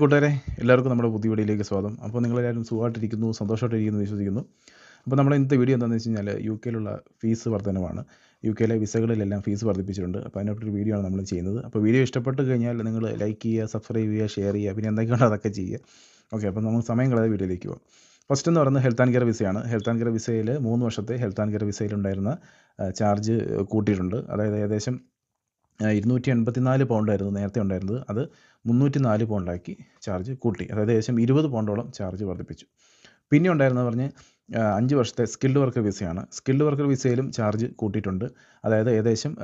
കൂട്ടുകാരെ എല്ലാവർക്കും നമ്മുടെ പുതിയ വീഡിയോയിലേക്ക് സ്വാഗതം. അപ്പോൾ നിങ്ങളെല്ലാവരും സുഖമായിട്ടിരിക്കുന്നു, സന്തോഷമായിട്ടിരിക്കുന്നു വിശ്വസിക്കുന്നു. അപ്പോൾ നമ്മുടെ ഇന്നത്തെ വീഡിയോ എന്താണെന്ന് വെച്ച് കഴിഞ്ഞാൽ യുകെയിലുള്ള ഫീസ് വർധനവാണ്. യുകെയിലെ വിസകളിലെല്ലാം ഫീസ് വർദ്ധിപ്പിച്ചിട്ടുണ്ട്. അപ്പോൾ അതിനൊരു വീഡിയോ ആണ് നമ്മൾ ചെയ്യുന്നത്. അപ്പോൾ വീഡിയോ ഇഷ്ടപ്പെട്ട് കഴിഞ്ഞാൽ നിങ്ങൾ ലൈക്ക് ചെയ്യുക, സബ്സ്ക്രൈബ് ചെയ്യുക, ഷെയർ ചെയ്യുക, പിന്നെ എന്തൊക്കെയുണ്ടോ അതൊക്കെ ചെയ്യുക. ഓക്കെ, അപ്പോൾ നമുക്ക് സമയം കളയാതെ വീഡിയോയിലേക്ക് പോകാം. ഫസ്റ്റ് എന്ന് പറയുന്നത് ഹെൽത്ത് ആൻഡ് കെയർ വിസയാണ്. ഹെൽത്ത് ആൻഡ് കെയർ വിസയിൽ 3 വർഷത്തെ ഹെൽത്ത് ആൻഡ് കെയർ വിസയിലുണ്ടായിരുന്ന ചാർജ് കൂട്ടിയിട്ടുണ്ട്. അതായത് ഏകദേശം 284 പൗണ്ടായിരുന്നു നേരത്തെ ഉണ്ടായിരുന്നത്. അത് 304 പൗണ്ടാക്കി ചാർജ് കൂട്ടി. അതായത് ഏകദേശം 20 പൗണ്ടോളം ചാർജ് വർദ്ധിപ്പിച്ചു. പിന്നെ ഉണ്ടായിരുന്നത് പറഞ്ഞ് 5 വർഷത്തെ സ്കിൽഡ് വർക്കർ വിസയാണ്. സ്കിൽഡ് വർക്കർ വിസയിലും ചാർജ് കൂട്ടിയിട്ടുണ്ട്. അതായത് ഏകദേശം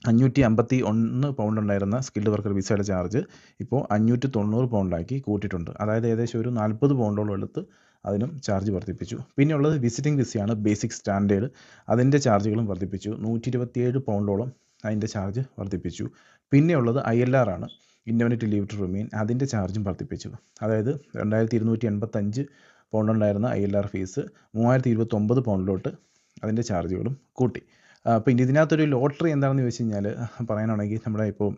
551 പൗണ്ട് ഉണ്ടായിരുന്ന സ്കിൽഡ് വർക്കർ വിസയുടെ ചാർജ് ഇപ്പോൾ 590 പൗണ്ടാക്കി കൂട്ടിയിട്ടുണ്ട്. അതായത് ഏകദേശം ഒരു 40 പൗണ്ടോളം എടുത്ത് അതിനും ചാർജ് വർദ്ധിപ്പിച്ചു. പിന്നെ ഉള്ളത് വിസിറ്റിംഗ് വിസയാണ്, ബേസിക് സ്റ്റാൻഡേർഡ്. അതിൻ്റെ ചാർജുകളും വർദ്ധിപ്പിച്ചു. 127 പൗണ്ടോളം അതിൻ്റെ ചാർജ് വർദ്ധിപ്പിച്ചു. പിന്നെ ഉള്ളത് ILR ആണ്, ഇൻഡെഫിനിറ്റ് ലീവ് ടു റിമെയിൻ. അതിൻ്റെ ചാർജും വർദ്ധിപ്പിച്ചു. അതായത് 2285 പൗണ്ട് ഉണ്ടായിരുന്ന ILR ഫീസ് 3029 പൗണ്ടിലോട്ട് അതിൻ്റെ ചാർജുകളും കൂട്ടി. പിന്നെ ഇതിനകത്തൊരു ലോട്ടറി എന്താണെന്ന് ചോദിച്ചു കഴിഞ്ഞാൽ പറയാനാണെങ്കിൽ നമ്മുടെ ഇപ്പോൾ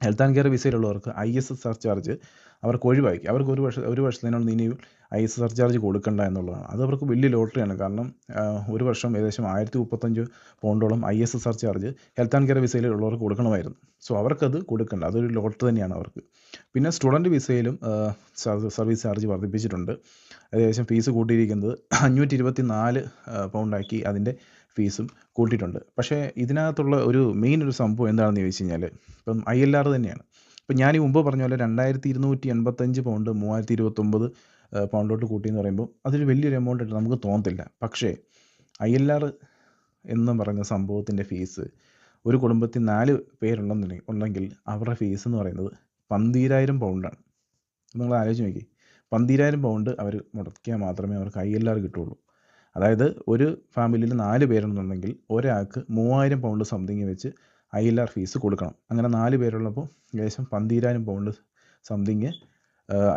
ഹെൽത്ത് ആൻഡ് കെയർ വിസയിലുള്ളവർക്ക് IS സർചാർജ് അവർക്ക് ഒഴിവാക്കി. അവർക്ക് ഒരു വർഷത്തിനുള്ള ഇനി IS സർചാർജ് കൊടുക്കണ്ട എന്നുള്ളതാണ്. അത് അവർക്ക് വലിയ ലോട്ടറിയാണ്. കാരണം ഒരു വർഷം ഏകദേശം 1035 പൗണ്ടോളം IS surcharge health and care വിസയിലുള്ളവർക്ക് കൊടുക്കണമായിരുന്നു. സോ അവർക്കത് കൊടുക്കണ്ട. അതൊരു ലോട്ടറി തന്നെയാണ് അവർക്ക്. പിന്നെ സ്റ്റുഡൻറ്റ് വിസയിലും സർവീസ് ചാർജ് വർദ്ധിപ്പിച്ചിട്ടുണ്ട്. ഏകദേശം ഫീസ് കൂട്ടിയിരിക്കുന്നത് 524 പൗണ്ടാക്കി അതിൻ്റെ ഫീസും കൂട്ടിയിട്ടുണ്ട്. പക്ഷേ ഇതിനകത്തുള്ള ഒരു മെയിൻ ഒരു സംഭവം എന്താണെന്ന് ചോദിച്ചു കഴിഞ്ഞാൽ ഇപ്പം ILR തന്നെയാണ്. ഇപ്പം ഞാൻ ഈ മുമ്പ് പറഞ്ഞ പോലെ 2285 പൗണ്ട് 3029 പൗണ്ടിലോട്ട് കൂട്ടിയെന്ന് പറയുമ്പോൾ അതൊരു വലിയൊരു എമൗണ്ട് ആയിട്ട് നമുക്ക് തോന്നത്തില്ല. പക്ഷേ ILR എന്ന് പറയുന്ന സംഭവത്തിൻ്റെ ഫീസ് ഒരു കുടുംബത്തിൽ 4 ഉണ്ടെങ്കിൽ അവരുടെ ഫീസ് എന്ന് പറയുന്നത് 12,000 പൗണ്ടാണ്. നിങ്ങൾ ആലോചിച്ച് നോക്കി, 12,000 പൗണ്ട് അവർ മുടക്കിയാൽ മാത്രമേ അവർക്ക് ILR കിട്ടുള്ളൂ. അതായത് ഒരു ഫാമിലിയിൽ 4 പേരുണ്ടെന്നുണ്ടെങ്കിൽ ഒരാൾക്ക് 3000 പൗണ്ട് സംതിങ് വെച്ച് ILR ഫീസ് കൊടുക്കണം. അങ്ങനെ 4 പേരുള്ളപ്പോൾ ഏകദേശം 12,000 പൗണ്ട് സംതിങ്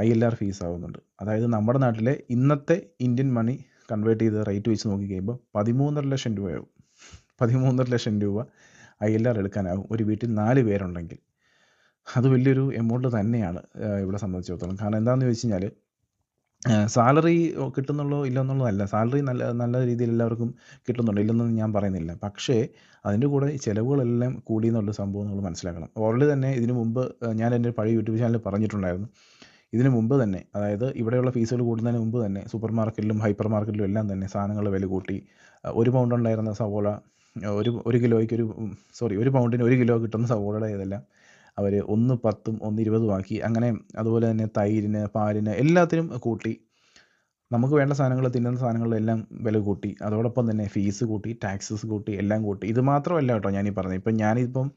ILR ഫീസ് ആവുന്നുണ്ട്. അതായത് നമ്മുടെ നാട്ടിലെ ഇന്നത്തെ ഇന്ത്യൻ മണി കൺവേർട്ട് ചെയ്ത് റേറ്റ് വെച്ച് നോക്കിക്കഴിയുമ്പോൾ 13.5 ലക്ഷം രൂപയാവും. 13.5 ലക്ഷം രൂപ ILR എടുക്കാനാവും ഒരു വീട്ടിൽ 4 പേരുണ്ടെങ്കിൽ. അത് വലിയൊരു എമൗണ്ട് തന്നെയാണ് ഇവിടെ സംബന്ധിച്ചിടത്തോളം. കാരണം എന്താണെന്ന് ചോദിച്ചു കഴിഞ്ഞാൽ സാലറി കിട്ടുന്നുള്ളോ ഇല്ലെന്നുള്ളതല്ല. സാലറി നല്ല രീതിയിൽ എല്ലാവർക്കും കിട്ടുന്നുണ്ട്, ഇല്ലെന്നൊന്നും ഞാൻ പറയുന്നില്ല. പക്ഷേ അതിൻ്റെ കൂടെ ചിലവുകളെല്ലാം കൂടി എന്നുള്ള സംഭവം നമ്മൾ മനസ്സിലാക്കണം. ഓൾറെഡി തന്നെ ഇതിനു മുമ്പ് ഞാൻ എൻ്റെ പഴയ യൂട്യൂബ് ചാനലിൽ പറഞ്ഞിട്ടുണ്ടായിരുന്നു. ഇതിന് മുമ്പ് തന്നെ, അതായത് ഇവിടെയുള്ള ഫീസുകൾ കൂടുന്നതിന് മുമ്പ് തന്നെ സൂപ്പർ മാർക്കറ്റിലും ഹൈപ്പർ മാർക്കറ്റിലും എല്ലാം തന്നെ സാധനങ്ങളുടെ വില കൂട്ടി. 1 പൗണ്ട് ഉണ്ടായിരുന്ന സവോള ഒരു കിലോയ്ക്ക് ഒരു പൗണ്ടിന് 1 കിലോ കിട്ടുന്ന സവോളയുടെ ഇതെല്ലാം അവർ 1.10 1.20 ആക്കി. അങ്ങനെ അതുപോലെ തന്നെ തൈരിന്, പാലിന് എല്ലാത്തിനും കൂട്ടി. നമുക്ക് വേണ്ട സാധനങ്ങൾ, തിന്നുന്ന സാധനങ്ങളിലെല്ലാം വില കൂട്ടി. അതോടൊപ്പം തന്നെ ഫീസ് കൂട്ടി, ടാക്സസ് കൂട്ടി, എല്ലാം കൂട്ടി. ഇത് മാത്രമല്ല കേട്ടോ ഞാനീ പറഞ്ഞത്. ഇപ്പം ഞാനിപ്പം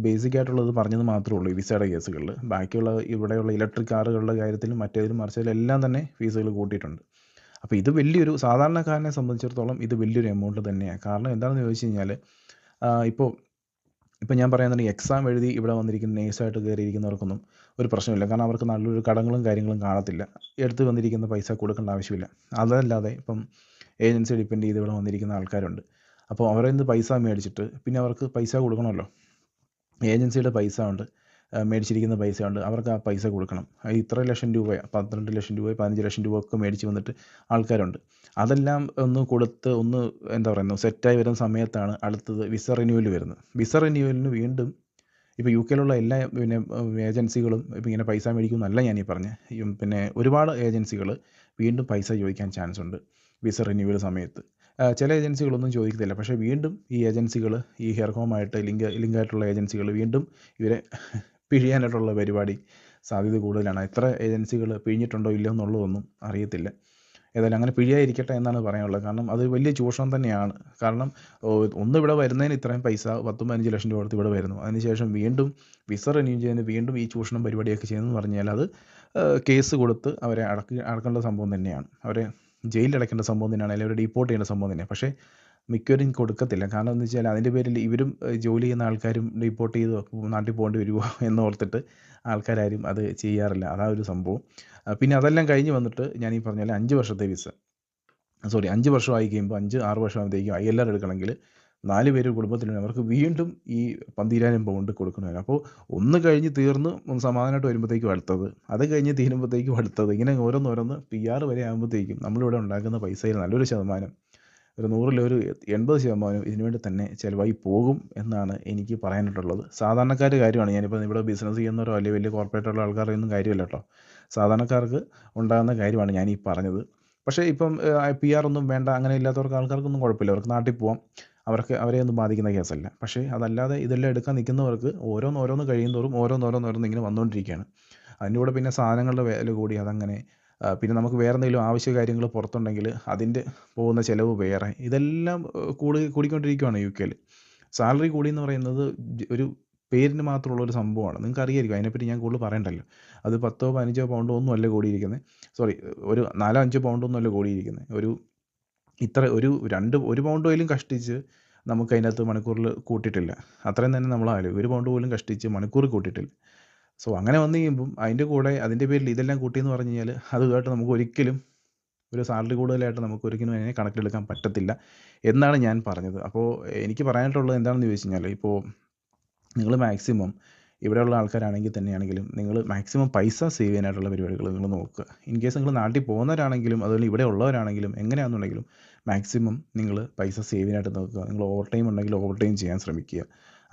ബേസിക് ആയിട്ടുള്ളത് പറഞ്ഞത് മാത്രമേ ഉള്ളൂ ഈ വിസയുടെ കേസുകളിൽ. ബാക്കിയുള്ള ഇവിടെയുള്ള ഇലക്ട്രിക് കാറുകളുടെ കാര്യത്തിലും മറ്റേതിലും മറിച്ചതിലും എല്ലാം തന്നെ ഫീസുകൾ കൂട്ടിയിട്ടുണ്ട്. അപ്പോൾ ഇത് വലിയൊരു സാധാരണക്കാരനെ സംബന്ധിച്ചിടത്തോളം ഇത് വലിയൊരു എമൗണ്ട് തന്നെയാണ്. കാരണം എന്താണെന്ന് ചോദിച്ചു കഴിഞ്ഞാൽ ഇപ്പം ഞാൻ പറയാന്നുണ്ടെങ്കിൽ എക്സാം എഴുതി ഇവിടെ വന്നിരിക്കുന്ന നേഴ്സായിട്ട് കയറിയിരിക്കുന്നവർക്കൊന്നും ഒരു പ്രശ്നമില്ല. കാരണം അവർക്ക് നല്ലൊരു കടങ്ങളും കാര്യങ്ങളും കാണത്തില്ല. എടുത്ത് വന്നിരിക്കുന്ന പൈസ കൊടുക്കേണ്ട ആവശ്യമില്ല. അതല്ലാതെ ഇപ്പം ഏജൻസി ഡിപ്പെൻഡ് ചെയ്ത് ഇവിടെ വന്നിരിക്കുന്ന ആൾക്കാരുണ്ട്. അപ്പോൾ അവരിൽ നിന്ന് പൈസ മേടിച്ചിട്ട് പിന്നെ അവർക്ക് പൈസ കൊടുക്കണമല്ലോ. ഏജൻസിയുടെ പൈസ ഉണ്ട്, മേടിച്ചിരിക്കുന്ന പൈസ ഉണ്ട്, അവർക്ക് ആ പൈസ കൊടുക്കണം. ഇത്ര ലക്ഷം രൂപ, 12 ലക്ഷം രൂപ, 15 ലക്ഷം രൂപ ഒക്കെ മേടിച്ച് വന്നിട്ട് ആൾക്കാരുണ്ട്. അതെല്ലാം ഒന്ന് കൊടുത്ത് എന്താ പറയുന്നത്, സെറ്റായി വരുന്ന സമയത്താണ് അടുത്തത് വിസ റിന്യൂവൽ വരുന്നത്. വിസ റിന്യൂവലിന് വീണ്ടും ഇപ്പോൾ യുകെയിലുള്ള എല്ലാ ഏജൻസികളും ഇപ്പം ഇങ്ങനെ പൈസ മേടിക്കുമെന്നല്ല ഞാനീ പറഞ്ഞത്. പിന്നെ ഒരുപാട് ഏജൻസികൾ വീണ്ടും പൈസ ചോദിക്കാൻ ചാൻസ് ഉണ്ട് വിസ റിന്യൂവൽ സമയത്ത്. ചില ഏജൻസികളൊന്നും ചോദിക്കത്തില്ല. പക്ഷേ വീണ്ടും ഈ ഏജൻസികൾ, ഈ ഹെയർകോമായിട്ട് ലിങ്കായിട്ടുള്ള ഏജൻസികൾ വീണ്ടും ഇവരെ പിഴിയാനായിട്ടുള്ള പരിപാടി സാധ്യത കൂടുതലാണ്. എത്ര ഏജൻസികൾ പിഴിഞ്ഞിട്ടുണ്ടോ ഇല്ലയോ എന്നുള്ളതൊന്നും അറിയത്തില്ല. ഏതായാലും അങ്ങനെ പിഴിയാതിരിക്കട്ടെ എന്നാണ് പറയാനുള്ളത്. കാരണം അത് വലിയ ചൂഷണം തന്നെയാണ്. കാരണം ഒന്ന് ഇവിടെ വരുന്നതിന് ഇത്രയും പൈസ 10-15 ലക്ഷം രൂപ കൊടുത്ത് ഇവിടെ വരുന്നു. അതിനുശേഷം വീണ്ടും വിസ റിന്യൂ ചെയ്യുന്നതിന് വീണ്ടും ഈ ചൂഷണം പരിപാടിയൊക്കെ ചെയ്യുന്നതെന്ന് പറഞ്ഞാൽ അത് കേസ് കൊടുത്ത് അവരെ അടക്കേണ്ട സംഭവം തന്നെയാണ്. അവരെ ജയിലിൽ അടയ്ക്കേണ്ട സംഭവം തന്നെയാണ്, അല്ലെങ്കിൽ അവരെ ഡീപ്പോർട്ട് ചെയ്യേണ്ട സംഭവം തന്നെയാണ്. പക്ഷേ മിക്കവരും കൊടുക്കത്തില്ല. കാരണം എന്ന് വെച്ചാൽ അതിൻ്റെ പേരിൽ ഇവരും ജോലി ചെയ്യുന്ന ആൾക്കാരും ഡീപ്പോർട്ട് ചെയ്ത് നാട്ടിൽ പോകേണ്ടി വരുമോ എന്നോർത്തിട്ട് ആൾക്കാരും അത് ചെയ്യാറില്ല. അതാ ഒരു സംഭവം. പിന്നെ അതെല്ലാം കഴിഞ്ഞ് വന്നിട്ട് ഞാൻ ഈ പറഞ്ഞ പോലെ 5 വർഷത്തെ 5 വർഷമായി കഴിയുമ്പോൾ 5-6 വർഷമാകുമ്പോഴത്തേക്കും ILR എടുക്കണമെങ്കിൽ 4 പേര് കുടുംബത്തിലുണ്ട്. അവർക്ക് വീണ്ടും ഈ 12,000 പൗണ്ട് കൊടുക്കണമായിരുന്നു. അപ്പോൾ ഒന്ന് കഴിഞ്ഞ് തീർന്ന് ഒന്ന് സമാധാനമായിട്ട് വരുമ്പോഴത്തേക്കും അടുത്തത്, അത് കഴിഞ്ഞ് തീരുമ്പോഴത്തേക്കും അടുത്തത്, ഇങ്ങനെ ഓരോന്നോരോന്ന് PR വരെ ആകുമ്പോഴത്തേക്കും നമ്മളിവിടെ ഉണ്ടാക്കുന്ന പൈസയിൽ നല്ലൊരു ശതമാനം, ഒരു 100ൽ ഒരു 80% ഇതിനു വേണ്ടി തന്നെ ചിലവായി പോകും എന്നാണ് എനിക്ക് പറയാനായിട്ടുള്ളത്. സാധാരണക്കാരുടെ കാര്യമാണ് ഞാനിപ്പോൾ ഇവിടെ ബിസിനസ് ചെയ്യുന്നവരോ അല്ലെങ്കിൽ വലിയ കോർപ്പറേറ്റുള്ള ആൾക്കാരുടെ ഒന്നും കാര്യമല്ല കേട്ടോ. സാധാരണക്കാർക്ക് ഉണ്ടാകുന്ന കാര്യമാണ് ഞാൻ ഈ പറഞ്ഞത്. പക്ഷേ ഇപ്പം PR ഒന്നും വേണ്ട, അങ്ങനെ ഇല്ലാത്തവർക്ക് ആൾക്കാർക്കൊന്നും കുഴപ്പമില്ല. അവർക്ക് നാട്ടിൽ പോവാം. അവരെയൊന്നും ബാധിക്കുന്ന കേസല്ല. പക്ഷേ അതല്ലാതെ ഇതെല്ലാം എടുക്കാൻ നിൽക്കുന്നവർക്ക് ഓരോന്നോരോന്ന് കഴിയുന്തോറും ഓരോന്നോരോന്നോരോന്ന് ഇങ്ങനെ വന്നുകൊണ്ടിരിക്കുകയാണ്. അതിൻ്റെ കൂടെ പിന്നെ സാധനങ്ങളുടെ വില കൂടി, അതങ്ങനെ പിന്നെ നമുക്ക് വേറെ എന്തെങ്കിലും ആവശ്യ കാര്യങ്ങൾ പുറത്തുണ്ടെങ്കിൽ അതിൻ്റെ പോകുന്ന ചിലവ് വേറെ, ഇതെല്ലാം കൂടിക്കൊണ്ടിരിക്കുകയാണ് UK-ൽ. സാലറി കൂടി എന്ന് പറയുന്നത് ഒരു പേരിന് മാത്രമുള്ളൊരു സംഭവമാണ്. നിങ്ങൾക്ക് അറിയായിരിക്കും, അതിനെപ്പറ്റി ഞാൻ കൂടുതൽ പറയണ്ടല്ലോ. അത് 10 15 പൗണ്ടോ ഒന്നും അല്ല കൂടിയിരിക്കുന്നത്. സോറി, ഒരു 4 5 പൗണ്ടൊന്നും അല്ല കൂടിയിരിക്കുന്നത്. ഇത്ര ഒരു പൗണ്ട് പോലും കഷ്ടിച്ച് നമുക്ക് അതിനകത്ത് മണിക്കൂറിൽ കൂട്ടിയിട്ടില്ല. അത്രയും തന്നെ നമ്മൾ ആലോചിക്കും. 1 പൗണ്ട് പോലും കഷ്ടിച്ച് മണിക്കൂർ കൂട്ടിയിട്ടില്ല. സോ അങ്ങനെ വന്നു കഴിയുമ്പം അതിൻ്റെ കൂടെ അതിൻ്റെ പേരിൽ ഇതെല്ലാം കൂട്ടിയെന്ന് പറഞ്ഞു കഴിഞ്ഞാൽ അതുമായിട്ട് നമുക്ക് ഒരിക്കലും ഒരു സാലറി കൂടുതലായിട്ട് നമുക്ക് ഒരിക്കലും അതിനെ കണക്കിലെടുക്കാൻ പറ്റത്തില്ല എന്നാണ് ഞാൻ പറഞ്ഞത്. അപ്പോൾ എനിക്ക് പറയാനായിട്ടുള്ളത് എന്താണെന്ന് ചോദിച്ചു കഴിഞ്ഞാൽ, ഇപ്പോൾ നിങ്ങൾ മാക്സിമം ഇവിടെയുള്ള ആൾക്കാരാണെങ്കിൽ തന്നെയാണെങ്കിലും നിങ്ങൾ മാക്സിമം പൈസ സേവ് ചെയ്യാനായിട്ടുള്ള പരിപാടികൾ നിങ്ങൾ നോക്കുക. ഇൻ കേസ് നിങ്ങൾ നാട്ടിൽ പോകുന്നവരാണെങ്കിലും അതുപോലെ ഇവിടെ ഉള്ളവരാണെങ്കിലും എങ്ങനെയാണെന്നുണ്ടെങ്കിലും മാക്സിമം നിങ്ങൾ പൈസ സേവ് ചെയ്യാനായിട്ട് നോക്കുക. നിങ്ങൾ ഓവർ ടൈം ഉണ്ടെങ്കിൽ ഓവർ ടൈം ചെയ്യാൻ ശ്രമിക്കുക.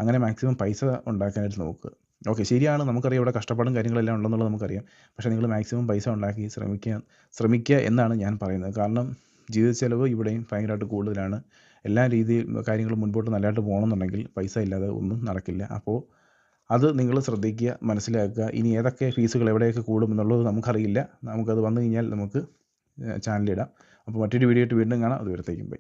അങ്ങനെ മാക്സിമം പൈസ ഉണ്ടാക്കാനായിട്ട് നോക്കുക. ഓക്കെ, ശരിയാണ്, നമുക്കറിയാം ഇവിടെ കഷ്ടപ്പാടും കാര്യങ്ങളെല്ലാം ഉണ്ടെന്നുള്ളത് നമുക്കറിയാം. പക്ഷേ നിങ്ങൾ മാക്സിമം പൈസ ഉണ്ടാക്കി ശ്രമിക്കുക എന്നാണ് ഞാൻ പറയുന്നത്. കാരണം ജീവിത ചെലവ് ഇവിടെയും ഭയങ്കരമായിട്ട് കൂടുതലാണ്. എല്ലാ കാര്യങ്ങളും മുൻപോട്ട് നല്ലതായിട്ട് പോകണമെന്നുണ്ടെങ്കിൽ പൈസ ഇല്ലാതെ ഒന്നും നടക്കില്ല. അപ്പോൾ അത് നിങ്ങൾ ശ്രദ്ധിക്കുക, മനസ്സിലാക്കുക. ഇനി ഏതൊക്കെ ഫീസുകൾ എവിടെയൊക്കെ കൂടും എന്നുള്ളത് നമുക്കറിയില്ല. നമുക്കത് വന്നു കഴിഞ്ഞാൽ നമുക്ക് ചാനലിലിടാം. അപ്പോൾ മറ്റൊരു വീഡിയോ ആയിട്ട് വീണ്ടും കാണാം. അതുവരത്തേക്കും ബൈ.